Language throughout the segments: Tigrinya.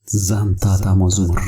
ዛንታታ መዝሙር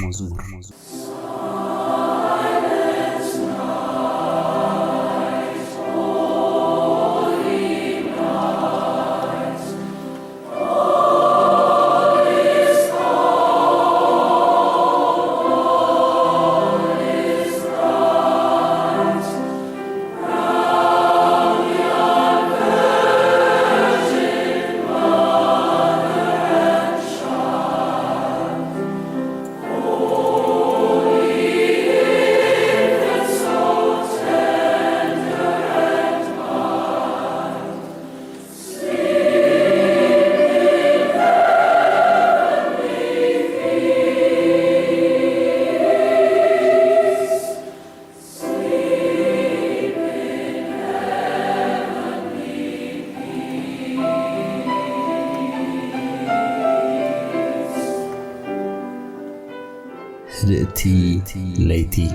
هدئتي ليتي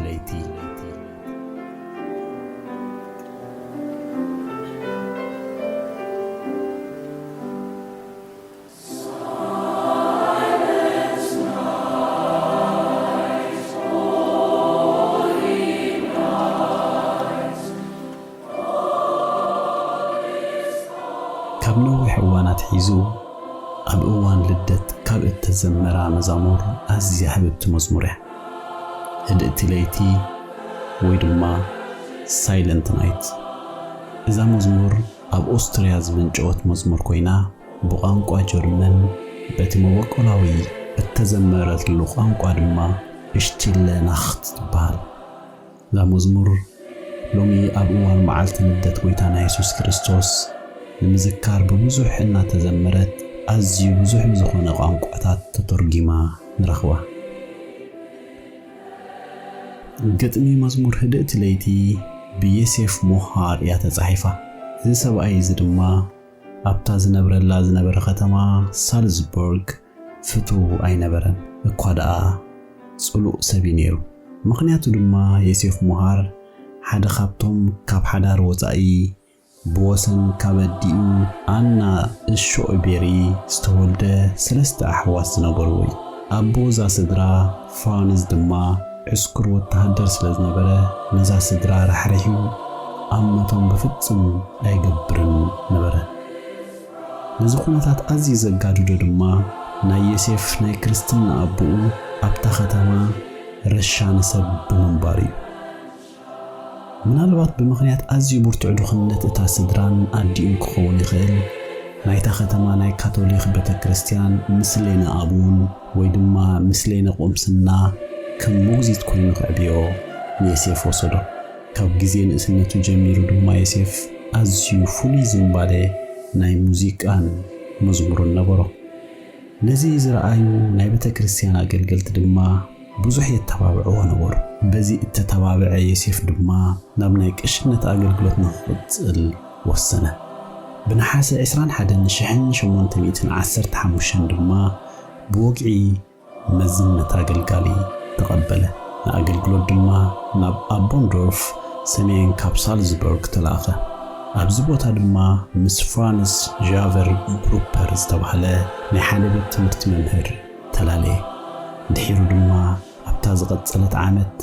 ካብ ነዊሕ እዋናት ሒዙ ኣብ እዋን ልደት ካብ እተዘመራ መዛሙር ኣዝያ ሕብብቲ መዝሙር እያ። ህድእቲ ለይቲ ወይ ድማ ሳይለንት ናይት። እዛ መዝሙር ኣብ ኦስትሪያ ዝምንጨወት መዝሙር ኮይና ብቋንቋ ጀርመን በቲ መበቆላዊ እተዘመረትሉ ቋንቋ ድማ እሽቲለ ናኽት ትበሃል። እዛ መዝሙር ሎሚ ኣብ እዋን መዓልቲ ልደት ጎይታና ኢየሱስ ክርስቶስ ንምዝካር ብብዙሕ እናተዘመረት ኣዝዩ ብዙሕ ዝኾነ ቋንቋታት ተተርጊማ ንረኽባ። ገጥሚ መዝሙር ህድእቲ ለይቲ ብዮሴፍ ሞሃር እያ ተጻሒፋ። እዚ ሰብኣይ እዚ ድማ ኣብታ ዝነበረ ከተማ ሳልዝቡርግ ፍቱው ኣይነበረን እኳ ደኣ ጽሉእ ሰብ ነይሩ። ምኽንያቱ ድማ ዮሴፍ ሞሃር ሓደ ካብቶም ካብ ሓዳር ወፃኢ ብወሰን ካበዲኡ ኣና እሾኦቤሪ ዝተወልደ 3 ኣሕዋት ዝነበሩ ወይ ኣቦ ዛ ስድራ ፋውንዝ ድማ ዕስኩር ወታሃደር ስለ ዝነበረ ነዛ ስድራ ራሕርሒዩ ኣመቶም ብፍጹም ኣይገብርን ነበረ። ነዚ ኩነታት ኣዝዩ ዘጋድዶ ድማ ናይ ዮሴፍ ናይ ክርስትና ኣቦኡ ኣብታ ከተማ ረሻን ሰብ ብምንባር እዩ። ምናልባት ብምኽንያት ኣዝዩ ብርቱዕ ድኽነት እታ ስድራን ኣዲኡ ክኸውን ይኽእል ናይታ ከተማ ናይ ካቶሊክ ቤተክርስትያን ምስሌነ ኣቡን ወይ ድማ ምስሌነ ቁምስና ከም ሞግዚት ኮይኑ ክዕብዮ ዮሴፍ ወሰዶ። ካብ ግዜ ንእስነቱ ጀሚሩ ድማ ዮሴፍ ኣዝዩ ፍሉይ ዝምባለ ናይ ሙዚቃን መዝሙርን ነበሮ። ነዚ ዝረኣዩ ናይ ቤተክርስትያን ኣገልገልቲ ድማ ብዙሕ የተባብዕዎ ነበሩ። በዚ እተተባብዐ ዮሴፍ ድማ ናብ ናይ ቅሽነት ኣገልግሎት ንኽቕጽል ወሰነ። ብነሓሰ 21,815 ድማ ብወግዒ መዝነት ኣገልጋሊ ተቐበለ። ንኣገልግሎት ድማ ናብ ኣቦንዶርፍ ሰሜን ካብ ሳልዝቡርግ ተላኸ። ኣብዚ ቦታ ድማ ምስ ፍራንስ ዣቨር ብሩፐር ዝተባህለ ናይ ሓደ ቤት ትምህርቲ መምህር ተላለየ። ድሒሩ ድማ ኣብታ ዝቐጸለት ዓመት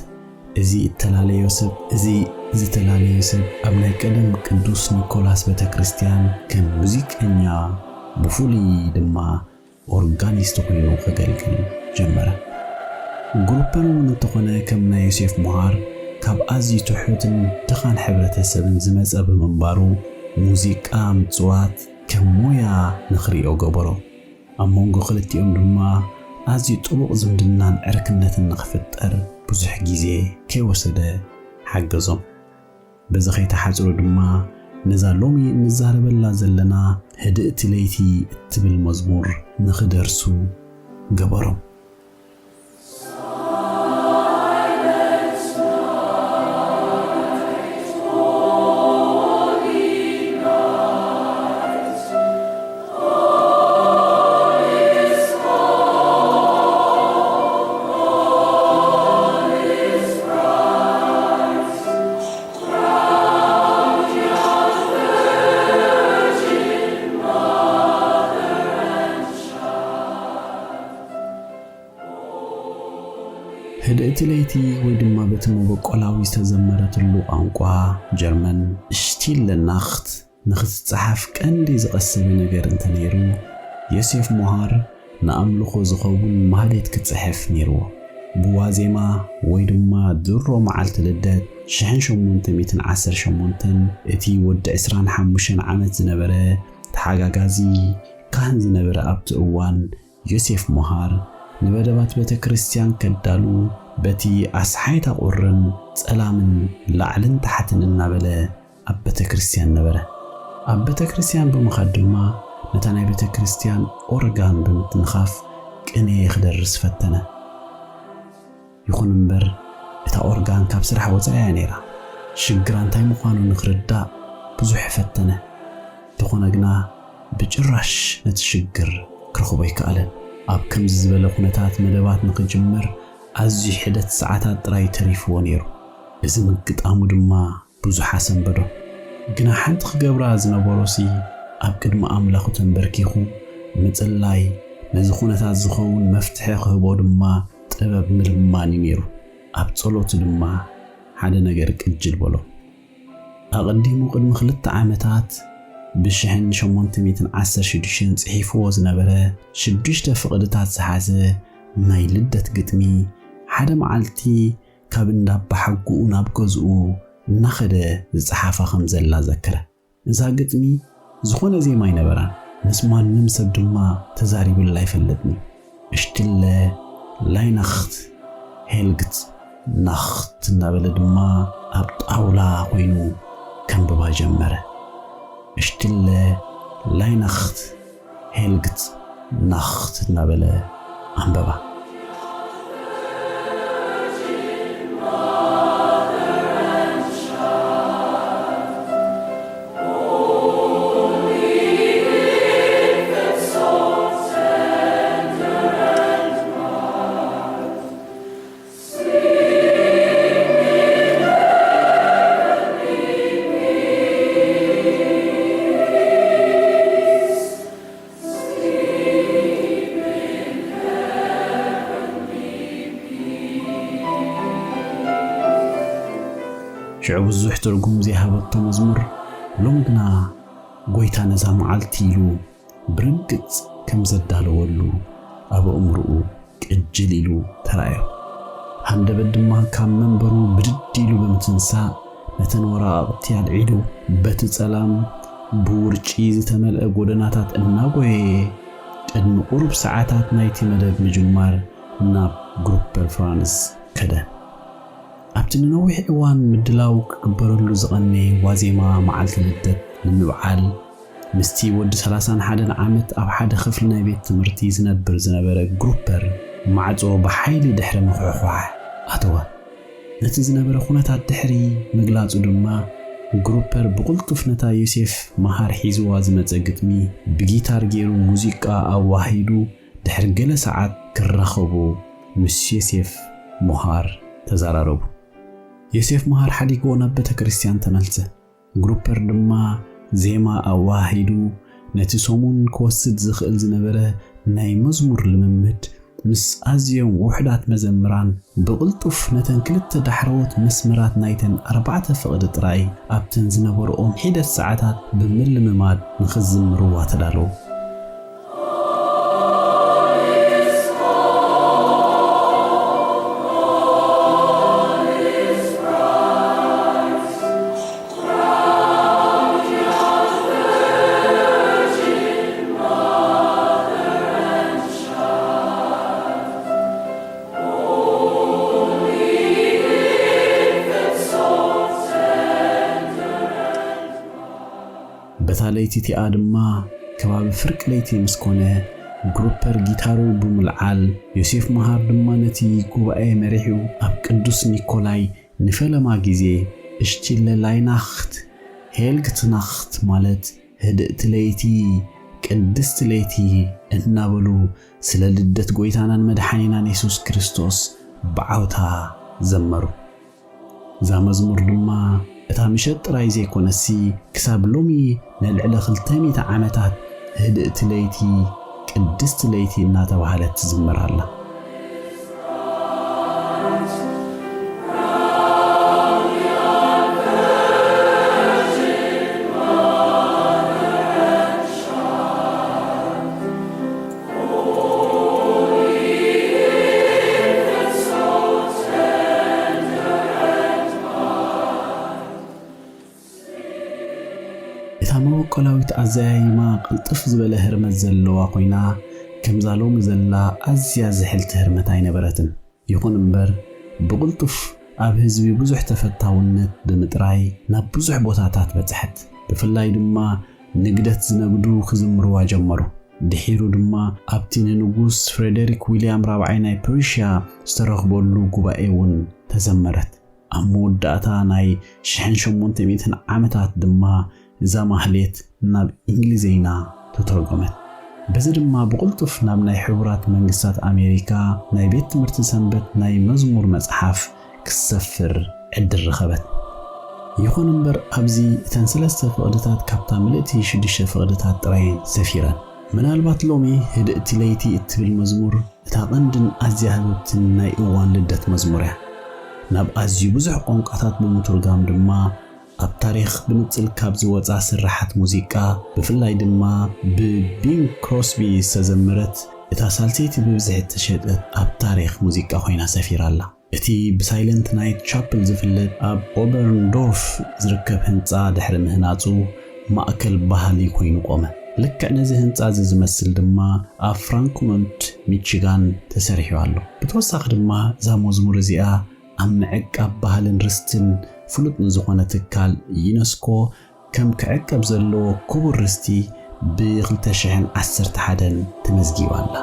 እዚ ዝተላለየ ሰብ ኣብ ናይ ቀደም ቅዱስ ኒኮላስ ቤተክርስትያን ከም ሙዚቀኛ ብፍሉይ ድማ ኦርጋኒስት ኮይኑ ከገልግል ጀመረ። ግሩፐን እውን እንተኾነ ከም ናይ ዮሴፍ ሞሃር ካብ ኣዝዩ ትሑትን ድኻን ሕብረተሰብን ዝመጸ ብምንባሩ ሙዚቃ ምጽዋት ከም ሞያ ንኽሪኦ ገበሮ። ኣብ መንጎ ክልቲኦም ድማ ኣዝዩ ጥቡቕ ዝምድናን ዕርክነትን ንኽፍጠር ብዙሕ ግዜ ከይወሰደ ሓገዞም። በዚ ከይተሓጽሩ ድማ ነዛ ሎሚ እንዛረበላ ዘለና ህድእቲ ለይቲ እትብል መዝሙር ንኽደርሱ ገበሮም። እቲ ለይቲ ወይ ድማ በቲ መበቆላዊ ዝተዘመረትሉ ቋንቋ ጀርመን ስቲለ ናኽት ንኽትጸሓፍ ቀንዲ ዝቐስበ ነገር እንተነይሩ ዮሴፍ ሞሃር ንኣምልኾ ዝኸውን ማህሌት ክጽሕፍ ነይርዎ። ብዋዜማ ወይ ድማ ድሮ መዓልቲ ልደት 1818 እቲ ወዲ 25 ዓመት ዝነበረ ተሓጋጋዚ ካህን ዝነበረ ኣብቲ እዋን ዮሴፍ ሞሃር ንበደባት ቤተ ክርስቲያን ከዳሉ በቲ ኣስሓይታ ቁርን ጸላምን ላዕልን ታሕትን እናበለ ኣብ ቤተ ክርስቲያን ነበረ። ኣብ ቤተ ክርስቲያን ብምኻድ ድማ ነታ ናይ ቤተ ክርስቲያን ኦርጋን ብምትንኻፍ ቅኔ ክደርስ ፈተነ። ይኹን እምበር እታ ኦርጋን ካብ ስራሕ ወፃያ ነይራ። ሽግራ እንታይ ምዃኑ ንኽርዳእ ብዙሕ ፈተነ። እንተኾነ ግና ብጭራሽ ነቲ ሽግር ክረኽቦ ኣይከኣለን። ኣብ ከምዚ ዝበለ ኩነታት መደባት ንኽጅምር ኣዝዩ ሕደት ሰዓታት ጥራይ ተሪፍዎ ነይሩ። እዚ ምግጣሙ ድማ ብዙሕ ኣሰንበዶ። ግና ሓንቲ ክገብራ ዝነበሮሲ ኣብ ቅድሚ ኣምላኹ ተንበርኪኹ ምጽላይ ነዚ ኩነታት ዝኸውን መፍትሒ ክህቦ ድማ ጥበብ ምልማን ነይሩ። ኣብ ጸሎቱ ድማ ሓደ ነገር ቅጅል በሎ። ኣቐዲሙ ቅድሚ 2 ዓመታት ብ1816 ጽሒፍዎ ዝነበረ 6 ፍቕድታት ዝሓዘ ናይ ልደት ግጥሚ ሓደ መዓልቲ ካብ እንዳባሓጉኡ ናብ ገዝኡ እናኸደ ዝጸሓፋ ከም ዘላ ዘከረ። እዛ ግጥሚ ዝኾነ ዜማ ይነበራን ምስ ማንም ሰብ ድማ ተዛሪብላ ኣይፈለጥኒ። እሽትለ ላይናኽት ሄልግት ናኽት እናበለ ድማ ኣብ ጣውላ ኮይኑ ከንብባ ጀመረ። እሽትለ ላይናኽት ሄልግት ናኽት እናበለ አንበባ። ሽዑ ብዙሕ ትርጉም ዘይሃበቶ መዝሙር ሎም ግና ጎይታ ነዛ መዓልቲ ኢሉ ብርግጽ ከም ዘዳለወሉ ኣብ እምርኡ ቅጅል ኢሉ ተራእዮ። ሃንደበት ድማ ካብ መንበሩ ብድድ ኢሉ ብምትንሳእ ነተን ወራቕቲ ኣልዒሉ በቲ ጸላም ብውርጪ ዝተመልአ ጎደናታት እናጎየ ቅድሚ ቁሩብ ሰዓታት ናይቲ መደብ ምጅማር ናብ ግሩፐር ፍራንስ ከደ። ኣብቲ ንነዊሕ እዋን ምድላው ክግበረሉ ዝቐነ ዋዜማ መዓልቲ ልደት ንምብዓል ምስቲ ወዲ 31 ዓመት ኣብ ሓደ ክፍሊ ናይ ቤት ትምህርቲ ዝነበረ ግሩፐር ማዕጾ ብሓይሊ ድሕሪ ምኽሕኻሕ ኣተወ። ነቲ ዝነበረ ኩነታት ድሕሪ ምግላጹ ድማ ግሩፐር ብቕልጡፍ ነታ ዮሴፍ መሃር ሒዝዋ ዝመጸ ግጥሚ ብጊታር ገይሩ ሙዚቃ ኣዋሂዱ ድሕሪ ገለ ሰዓት ክራኸቡ ምስ ዮሴፍ መሃር ተዘራረቡ። ዮሴፍ መሃር ሓዲግዎ ናብ ቤተ ክርስቲያን ተመልሰ። ግሩፐር ድማ ዜማ ኣዋሂዱ ነቲ ሰሙን ክወስድ ዝኽእል ዝነበረ ናይ መዝሙር ልምምድ ምስ ኣዝዮም ውሕዳት መዘምራን ብቕልጡፍ ነተን 2 ዳሕረዎት መስመራት ናይተን 4 ፍቕዲ ጥራይ ኣብተን ዝነበርኦም ሒደት ሰዓታት ብምልምማድ ንኽዝምርዋ ተዳለዉ። በታለይቲ ቲኣ ድማ ከባቢ ፍርቅ ለይቲ ምስኮነ ግሩፐር ጊታሩ ብምልዓል ዮሴፍ መሃር ድማ ነቲ ጉባኤ መሪሑ ኣብ ቅዱስ ኒኮላይ ንፈለማ ጊዜ እሽትለ ላይናኽት ሄልግት ናኽት ማለት ህድእቲ ለይቲ ቅድስቲ ለይቲ እናበሉ ስለ ልደት ጎይታናን መድሓኒናን ኢየሱስ ክርስቶስ ብዓውታ ዘመሩ። እዛ መዝሙር ድማ እታ ምሸት ጥራይ ዘይኮነሲ ክሳብ ሎሚ ንልዕሊ 200 ዓመታት ህድእቲ ለይቲ ቅድስቲ ለይቲ እናተባህለት ትዝመር ኣላ። እታ መወቀላዊት ኣዘያይማ ቅልጥፍ ዝበለ ህርመት ዘለዋ ኮይና ከምዛሎም ዘላ ኣዝያ ዝሕልቲ ህርመት ኣይነበረትን። ይኹን እምበር ብቅልጡፍ ኣብ ህዝቢ ብዙሕ ተፈታውነት ብምጥራይ ናብ ብዙሕ ቦታታት በጽሐት። ብፍላይ ድማ ንግደት ዝነግዱ ክዝምርዋ ጀመሩ። ድሒሩ ድማ ኣብቲ ንንጉስ ፍሬደሪክ ዊልያም ራብዓይ ናይ ፐርሺያ ዝተረኽበሉ ጉባኤ እውን ተዘመረት። ኣብ መወዳእታ ናይ 1800 ዓመታት ድማ እዛ ማህሌት ናብ እንግሊዝኛ ተተርጎመት። በዚ ድማ ብቅልጡፍ ናብ ናይ ሕቡራት መንግስታት ኣሜሪካ ናይ ቤት ትምህርቲ ሰንበት ናይ መዝሙር መጽሓፍ ክሰፍር ዕድል ረኸበት። ይኹን እምበር ኣብዚ እተን 3 ፍቕድታት ካብታ ምልእቲ 6 ፍቕድታት ጥራይን ሰፊረን። ምናልባት ሎሚ ህድእቲ ለይቲ እትብል መዝሙር እታ ቀንድን ኣዝያ ህብትን ናይ እዋን ልደት መዝሙር እያ። ናብ ኣዝዩ ብዙሕ ቋንቋታት ብምትርጓም ድማ ኣብ ታሪኽ ብንጽል ካብ ዝወፃ ስራሓት ሙዚቃ ብፍላይ ድማ ብቢንግ ክሮስቢ ዝተዘመረት እታ ሳልሰይቲ ብብዝሒ ተሸጠት ኣብ ታሪኽ ሙዚቃ ኮይና ሰፊራላ። እቲ ብሳይለንት ናይት ቻፕል ዝፍለጥ ኣብ ኦበርንዶርፍ ዝርከብ ህንፃ ድሕሪ ምህናፁ ማእከል ባህሊ ኮይኑ ቆመ። ልክዕ ነዚ ህንፃ ዝመስል ድማ ኣብ ፍራንክመንት ሚቺጋን ተሰሪሑ ኣሎ። ብተወሳኺ ድማ እዛ መዝሙር እዚኣ ኣብ ምዕቃብ ባህልን ርስትን ፍሉጥ ንዝኾነ ትካል ዩኔስኮ ከም ክዕቀብ ዘለዎ ክቡር ርስቲ ብ2011 ተመዝጊባ ኣላ።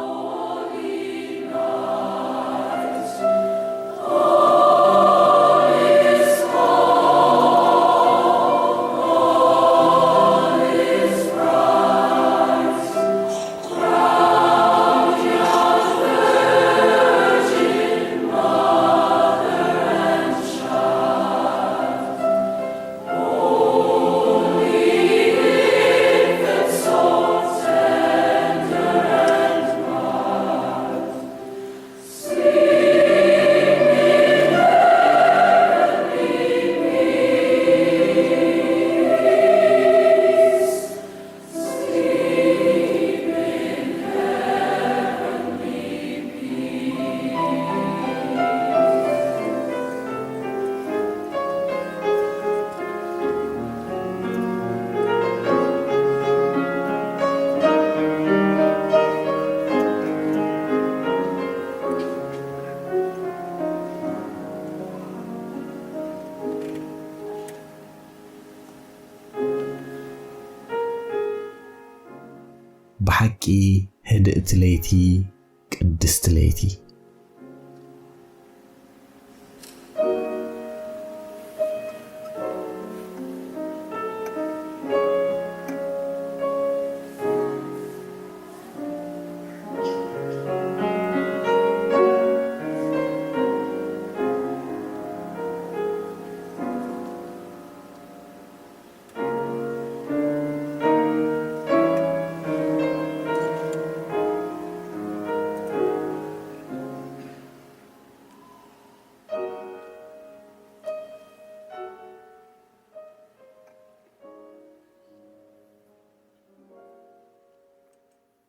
بحكي هدأت ليتي قدست ليتي